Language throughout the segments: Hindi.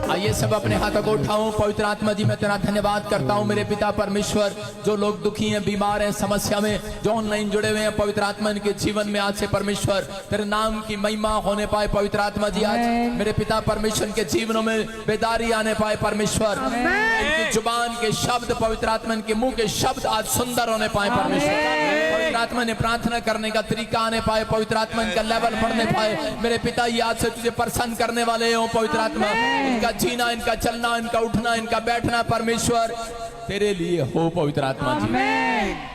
आइए सब अपने हाथों को उठाओ। पवित्र आत्मा जी मैं तेरा धन्यवाद करता हूँ मेरे पिता परमेश्वर। जो लोग दुखी हैं, बीमार हैं, समस्या में, जो ऑनलाइन जुड़े हुए हैं, पवित्र आत्मा इनके जीवन में आज से परमेश्वर तेरे नाम की महिमा होने पाए। पवित्र आत्मा जी आज मेरे पिता परमेश्वर के जीवनों में बेदारी आने पाए। परमेश्वर इनकी जुबान के शब्द, पवित्र आत्मा इनके मुंह के शब्द आज सुंदर होने पाए। परमेश्वर पवित्र आत्मा ने प्रार्थना करने का तरीका आने पाए। पवित्र आत्मा इनका लेवल बढ़ने पाए। मेरे पिता ये आज से तुझे प्रसन्न करने वाले हो। पवित्र आत्मा इनका जीना, इनका चलना, इनका उठना, इनका बैठना परमेश्वर तेरे लिए हो। पवित्र आत्मा जी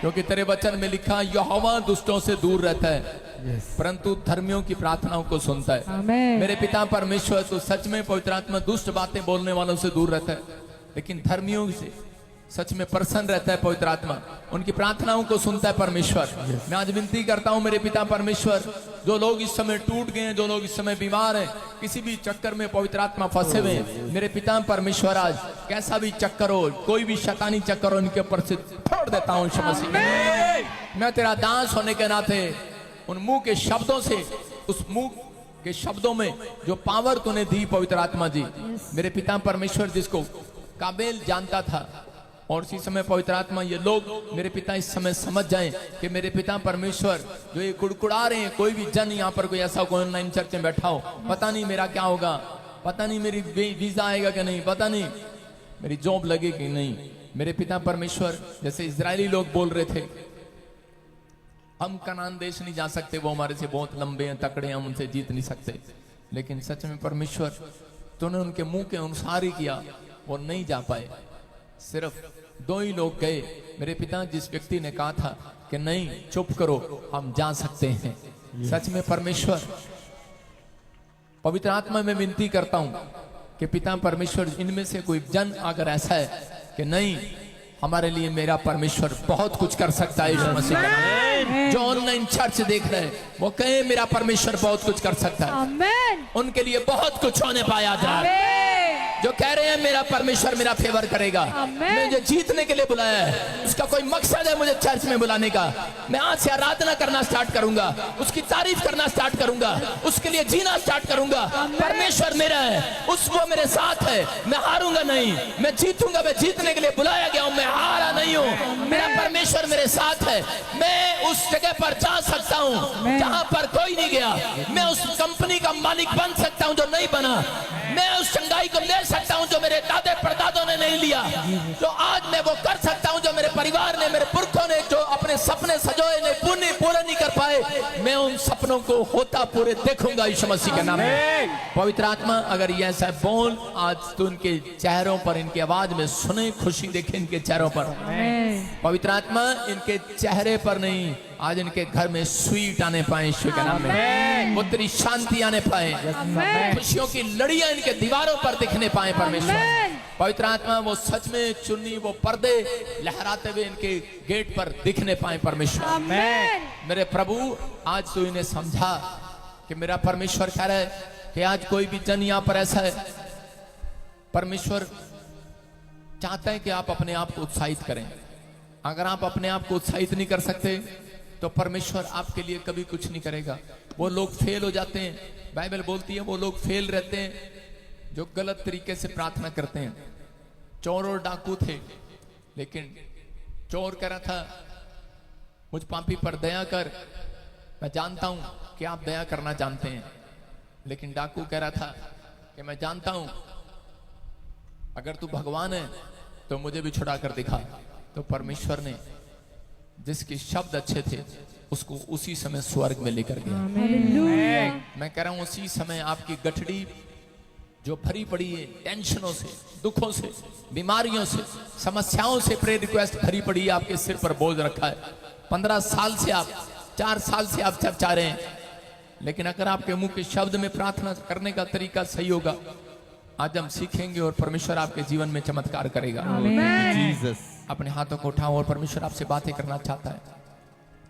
क्योंकि तेरे वचन में लिखा यहोवा दुष्टों से दूर रहता है परंतु धर्मियों की प्रार्थनाओं को सुनता है। मेरे पिता परमेश्वर तो सच में पवित्र आत्मा दुष्ट बातें बोलने वालों से दूर रहता है लेकिन धर्मियों से सच में प्रसन्न रहता है। पवित्र आत्मा उनकी प्रार्थनाओं को सुनता है। परमेश्वर मैं आज विनती करता हूं मेरे पिता परमेश्वर, जो लोग इस समय टूट गए हैं, जो लोग इस समय बीमार हैं, किसी भी चक्कर में पवित्र आत्मा फंसे हुए हैं, मेरे पिता परमेश्वर आज कैसा भी चक्कर हो, कोई भी शैतानी चक्कर हो, उनके ऊपर से छोड़ देता हूं। मसीह मैं तेरा दास होने के नाते उन मुंह के शब्दों से, उस मुंह के शब्दों में जो पावर तूने दी पवित्र आत्मा जी, मेरे पिता परमेश्वर जिसको काबिल जानता था, और इसी समय पवित्र आत्मा ये लोग मेरे पिता इस समय समझ जाएं कि मेरे पिता परमेश्वर जो ये कुड़कुड़ा रहे हैं, कोई भी जन यहाँ पर कोई ऐसा कोई ऑनलाइन चर्च में बैठा हो, पता नहीं मेरा क्या होगा, पता नहीं मेरी वीजा आएगा कि नहीं, पता नहीं मेरी जॉब लगेगी कि नहीं। मेरे पिता परमेश्वर जैसे इजरायली लोग बोल रहे थे हम कनान देश नहीं जा सकते, वो हमारे से बहुत लंबे हैं, तकड़े हैं, हम उनसे जीत नहीं सकते, लेकिन सच में परमेश्वर तूने उनके मुंह के अनुसार ही किया, वो नहीं जा पाए। सिर्फ दो ही लोग गए। मेरे पिता जिस व्यक्ति ने कहा था कि नहीं चुप करो हम जा सकते हैं, सच में परमेश्वर पवित्र आत्मा में विनती करता हूं कि पिता परमेश्वर इनमें से कोई जन अगर ऐसा है कि नहीं हमारे लिए मेरा परमेश्वर बहुत कुछ कर सकता है, यीशु मसीह का नाम, जो ऑनलाइन चर्च देख रहे हैं वो कहे मेरा परमेश्वर बहुत कुछ कर सकता है, उनके लिए बहुत कुछ होने पाया जाए। जो कह रहे हैं मेरा परमेश्वर मेरा फेवर करेगा, मुझे जीतने के लिए बुलाया है, उसका कोई मकसद है मुझे चर्च में बुलाने का, मैं आज से आराधना करना स्टार्ट करूंगा, उसकी तारीफ करना स्टार्ट करूंगा, उसके लिए जीना स्टार्ट करूंगा। परमेश्वर मेरा है, वो मेरे साथ है, मैं हारूंगा नहीं, मैं जीतूंगा, मैं जीतने के लिए बुलाया गया हूं, मैं हारा नहीं हूं, मेरा परमेश्वर मेरे साथ है। मैं उस जगह पर जा सकता हूं जहां पर कोई नहीं गया, मैं उस कंपनी का मालिक बन सकता हूं जो नहीं बना, मैं उस चंगाई को ले सकता हूं जो मेरे दादे परदादों ने नहीं लिया, जो आज मैं वो कर सकता हूं जो मेरे परिवार ने, मेरे पुरखों ने जो अपने सपने सजोए ने पूरे नहीं कर पाए, मैं उन सपनों को होता पूरे देखूंगा यीशु मसीह के नाम में। पवित्र आत्मा अगर ये ऐसा बोल आज तो उनके चेहरों पर, इनकी आवाज में सुने खुशी देखे इनके चेहरों पर। पवित्र आत्मा इनके चेहरे पर नहीं, आज इनके घर में स्वीट आने पाए यीशु के नाम में, वो तेरी शांति आने पाए, खुशियों की लड़ियां इनके दीवारों पर दिखने पाए। परमेश्वर पवित्र आत्मा वो सच में चुन्नी, वो पर्दे लहराते हुए इनके गेट पर दिखने पाए। परमेश्वर मेरे प्रभु आज तो इन्हें समझा कि मेरा परमेश्वर कह रहा है कि आज कोई भी जन यहाँ पर ऐसा है, परमेश्वर चाहता है कि आप अपने आप को उत्साहित करें। अगर आप अपने आप को उत्साहित नहीं कर सकते तो परमेश्वर आपके लिए कभी कुछ नहीं करेगा। वो लोग फेल हो जाते हैं, बाइबल बोलती है वो लोग फेल रहते हैं जो गलत तरीके से प्रार्थना करते हैं। चोर और डाकू थे, लेकिन चोर कह रहा था मुझ पापी पर दया कर, मैं जानता हूं कि आप दया करना जानते हैं, लेकिन डाकू कह रहा था कि मैं जानता हूं अगर तू भगवान है तो मुझे भी छुड़ा कर दिखा। तो परमेश्वर ने जिसके शब्द अच्छे थे उसको उसी समय स्वर्ग में लेकर गया। मैं कह रहा हूं उसी समय आपकी गठड़ी जो भरी पड़ी है टेंशनों से, दुखों से, बीमारियों से, समस्याओं से, प्रेयर रिक्वेस्ट भरी पड़ी है, आपके सिर पर बोझ रखा है। 15 साल से आप, 4 साल से आप चर्चा रहे हैं, लेकिन अगर आपके मुंह के शब्द में प्रार्थना करने का तरीका सही होगा, आज हम सीखेंगे और परमेश्वर आपके जीवन में चमत्कार करेगा। अपने हाथों को उठाओ और परमेश्वर आपसे बातें करना चाहता है।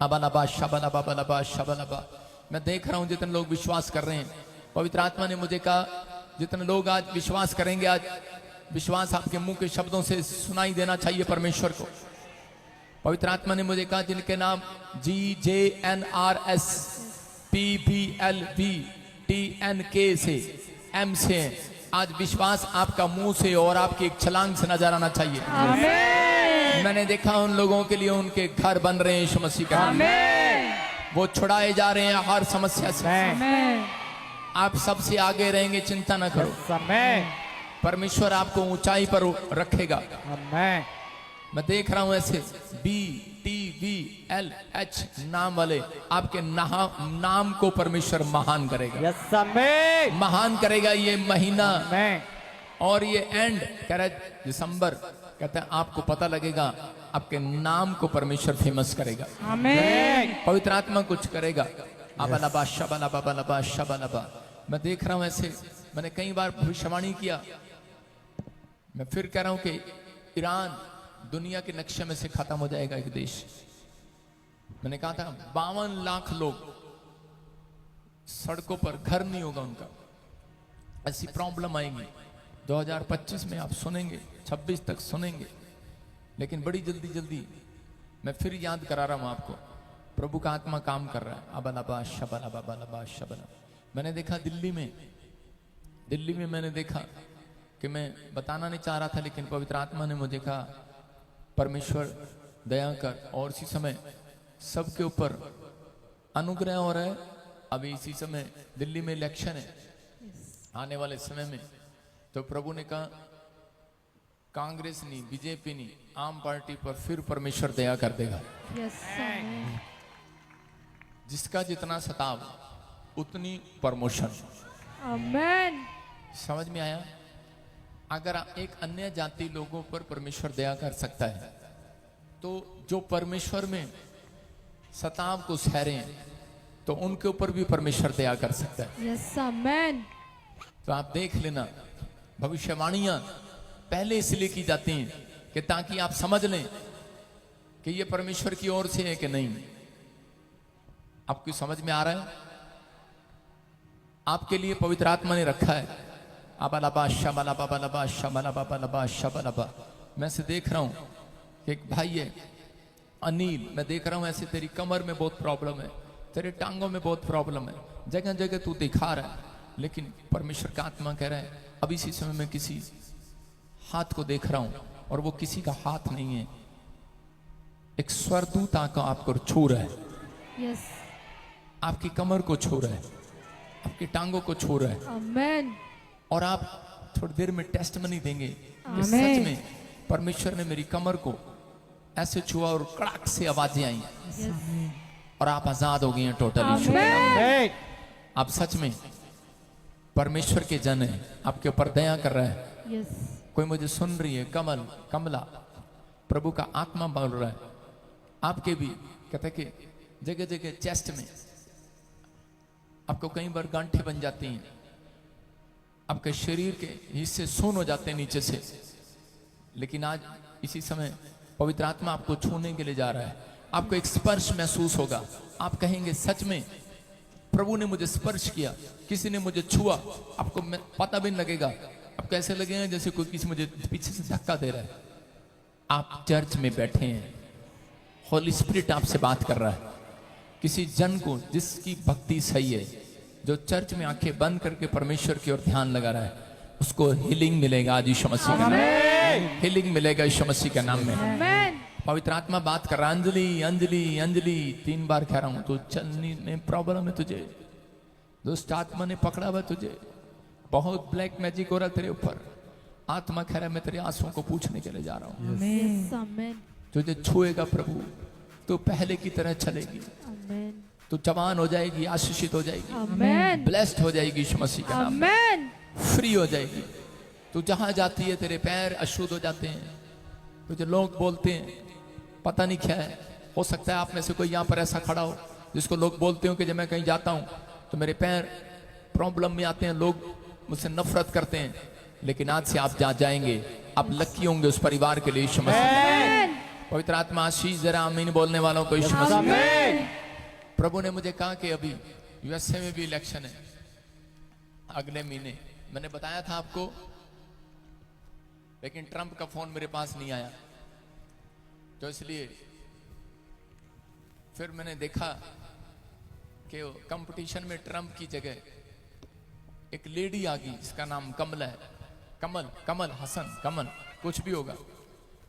अबालबा शबलबा बलबा शबलबा। मैं देख रहा हूं जितने लोग विश्वास कर रहे हैं, पवित्र आत्मा ने मुझे कहा जितने लोग आज विश्वास करेंगे, आज विश्वास आपके मुंह के शब्दों से सुनाई देना चाहिए परमेश्वर को। पवित्र आत्मा ने मुझे कहा जिनके नाम GJNRS PBLVTNK से, M से, आज विश्वास आपका मुंह से और आपकी एक छलांग से नजर आना चाहिए। आमीन। मैंने देखा उन लोगों के लिए उनके घर बन रहे हैं यीशु मसीह का नाम में। आमीन। वो छुड़ाए जा रहे हैं हर समस्या से। आमीन। आप सबसे आगे रहेंगे, चिंता ना करो। आमीन। परमेश्वर आपको ऊंचाई पर रखेगा। आमीन। मैं देख रहा हूं ऐसे BTVLH नाम वाले आपके नाम को परमेश्वर महान करेगा, यस आमीन। महान करेगा ये महीना। आमीन। और ये एंड कह रहा है दिसंबर, कहता है आपको पता लगेगा, आपके नाम को परमेश्वर फेमस करेगा। आमीन। पवित्र आत्मा कुछ करेगा। अबलबा शबलबा बलबा शबलबा। मैं देख रहा हूं ऐसे, मैंने कई बार भविष्यवाणी किया, मैं फिर कह रहा हूं कि ईरान दुनिया के नक्शे में से खत्म हो जाएगा एक देश। मैंने कहा था 52 लाख लोग सड़कों पर, घर नहीं होगा उनका, ऐसी प्रॉब्लम आएंगी। 2025 में आप सुनेंगे, 26 तक सुनेंगे, लेकिन बड़ी जल्दी जल्दी मैं फिर याद करा रहा हूं आपको, प्रभु का आत्मा काम कर रहा है। अबलबा शबलबा बलबा शबलबा। मैंने देखा दिल्ली में मैंने देखा कि मैं बताना नहीं चाह रहा था, लेकिन पवित्र आत्मा ने मुझे कहा परमेश्वर दया कर। और इसी समय सबके ऊपर अनुग्रह हो रहा है। अभी इसी समय दिल्ली में इलेक्शन है, आने वाले समय में, तो प्रभु ने कहा कांग्रेस नहीं, बीजेपी नहीं, आम पार्टी पर फिर परमेश्वर दया कर देगा। यस आमीन। जिसका जितना सताव उतनी प्रमोशन। आमीन। समझ में आया? अगर एक अन्य जाति लोगों पर परमेश्वर दया कर सकता है, तो जो परमेश्वर में सताव को सह रहे हैं, तो उनके ऊपर भी परमेश्वर दया कर सकता है। यस आमीन। तो आप देख लेना, भविष्यवाणियां पहले इसलिए की जाती हैं कि ताकि आप समझ लें कि ये परमेश्वर की ओर से है कि नहीं। आपको समझ में आ रहा है? आपके लिए पवित्र आत्मा ने रखा है। अबलबा शबलबा बलबा शबलबा बलबा शबलबा। मैं से देख रहा हूं कि एक भाई है अनिल, मैं देख रहा हूं ऐसे तेरी कमर में बहुत प्रॉब्लम है, तेरे टांगों में बहुत प्रॉब्लम है, जगह जगह तू दिखा रहा है, लेकिन परमेश्वर का आत्मा कह रहा है अभी इसी समय में किसी हाथ को देख रहा हूं, और वो किसी का हाथ नहीं है, एक स्वर्गदूत आकर आपको छू रहा है। यस। आपकी कमर को छू रहा है, आपकी टांगों को छू रहा है। आमीन। और आप थोड़ी देर में टेस्टमनी देंगे कि आमीन। सच में परमेश्वर ने मेरी कमर को ऐसे छुआ और कड़ाक से आवाजें आई, और आप आजाद हो गए हैं टोटली। आमीन। आप सच में परमेश्वर के जन हैं, आपके ऊपर दया कर रहा है। यस। कोई मुझे सुन रही है, कमला, प्रभु का आत्मा बोल रहा है आपके भी, कहते कि जगह जगह चेस्ट में आपको कई बार गांठें बन जाती हैं, आपके शरीर के हिस्से सून हो जाते हैं नीचे से, लेकिन आज इसी समय पवित्र आत्मा आपको छूने के लिए जा रहा है। आपको एक स्पर्श महसूस होगा, आप कहेंगे सच में प्रभु ने मुझे स्पर्श किया, किसी ने मुझे छुआ। आपको पता भी नहीं लगेगा, आपको ऐसे लगेगा जैसे कोई किसी मुझे पीछे से धक्का दे रहा है। आप चर्च में बैठे हैं, होली स्पिरिट आपसे बात कर रहा है। किसी जन को जिसकी भक्ति सही है, जो चर्च में आंखें बंद करके परमेश्वर की ओर ध्यान लगा रहा है, उसको हीलिंग मिलेगा आज यीशु मसीह के नाम में। हीलिंग मिलेगा यीशु मसीह के नाम में। आमीन। पवित्र आत्मा बात कर रहा है, अंजलि अंजलि अंजलि 3 बार कह रहा हूं, तो चलने में प्रॉब्लम है तुझे, दुष्ट आत्मा ने पकड़ा हुआ तुझे, बहुत ब्लैक मैजिक हो रहा तेरे ऊपर। आत्मा कह रहा है मैं तेरे आंसुओं को पूछने के लिए जा रहा हूं। यस आमीन। तुझे छुएगा प्रभु, तो पहले की तरह चलेगी, आमीन। तो जवान हो जाएगी, आशीषित हो जाएगी, आमीन। ब्लेस्ड हो जाएगी यीशु मसीह के नाम में, आमीन। फ्री हो जाएगी। तू जहां जाती है तेरे पैर अशुद्ध हो जाते हैं। तुझे लोग बोलते हैं पता नहीं क्या है, हो सकता है आप में से कोई यहाँ पर ऐसा खड़ा हो जिसको लोग बोलते हो कि जब मैं कहीं जाता हूँ तो मेरे पैर प्रॉब्लम में आते हैं, लोग मुझसे नफरत करते हैं, लेकिन आज से आप जहाँ जाएंगे आप लकी होंगे उस परिवार के लिए यीशु मसीह। पवित्र आत्मा आशीष जरा आमीन बोलने वालों को यीशु मसीह। प्रभु ने मुझे कहा कि अभी यूएसए में भी इलेक्शन है अगले महीने, मैंने बताया था आपको, लेकिन ट्रंप का फोन मेरे पास नहीं आया, तो इसलिए फिर मैंने देखा कि कंपटीशन में ट्रंप की जगह एक लेडी आ गई जिसका नाम कमला है। कमल कमल हसन कमल कुछ भी होगा,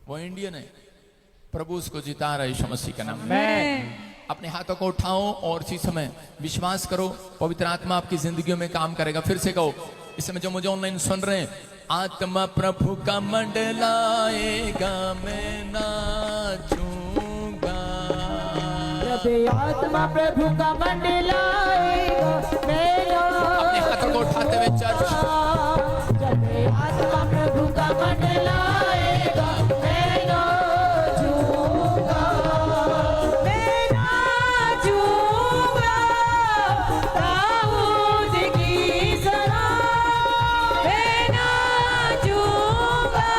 वो इंडियन है, प्रभु उसको जिता रहा है यीशु मसीह का नाम। Amen. अपने हाथों को उठाओ और इसी समय विश्वास करो, पवित्र आत्मा आपकी जिंदगियों में काम करेगा। फिर से कहो, इस समय जो मुझे ऑनलाइन सुन रहे हैं, आत्मा प्रभु का मंडलाएगा, मैं नाचूंगा। आत्मा प्रभु का मंडलाएगा, अपने हाथों को उठाते हुए चर्च, आत्मा प्रभु का मंडलाएगा, मैं नाचूंगा, मैं नाचूंगा, दाऊद की तरह, मैं नाचूंगा,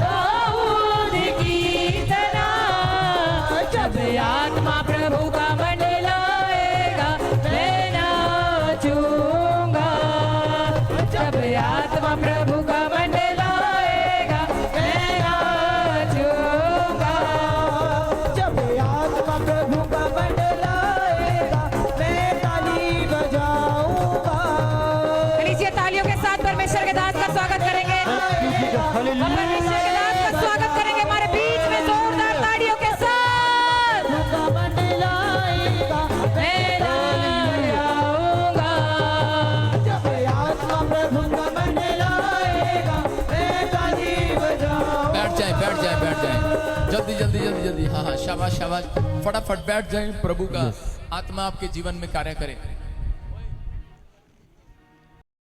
दाऊद की तरह। जब आत्मा प्रभु का मंडलाएगा, मैं नाचूंगा, जब आत्मा प्रभु का मंडलाएगा, मैं नाचूंगा, जब आत्मा प्रभु का मंडलाएगा, मैं ताली बजाऊंगा। लीजिए तालियों के साथ परमेश्वर के दास का स्वागत करेंगे। हम परमेश्वर के दास का स्वागत करेंगे हमारे बीच में जोरदार तालियों के साथ। का मंडलाएगा, मैं गाऊंगा, जब आत्मा प्रभु का मंडलाएगा, मैं ताली बजाऊंगा। बैठ जाए बैठ जाए बैठ जाए, जल्दी जल्दी जल्दी जल्दी, हाँ हाँ, शाबाश शाबाश, फटाफट बैठ जाए। प्रभु का आत्मा आपके जीवन में कार्य करे।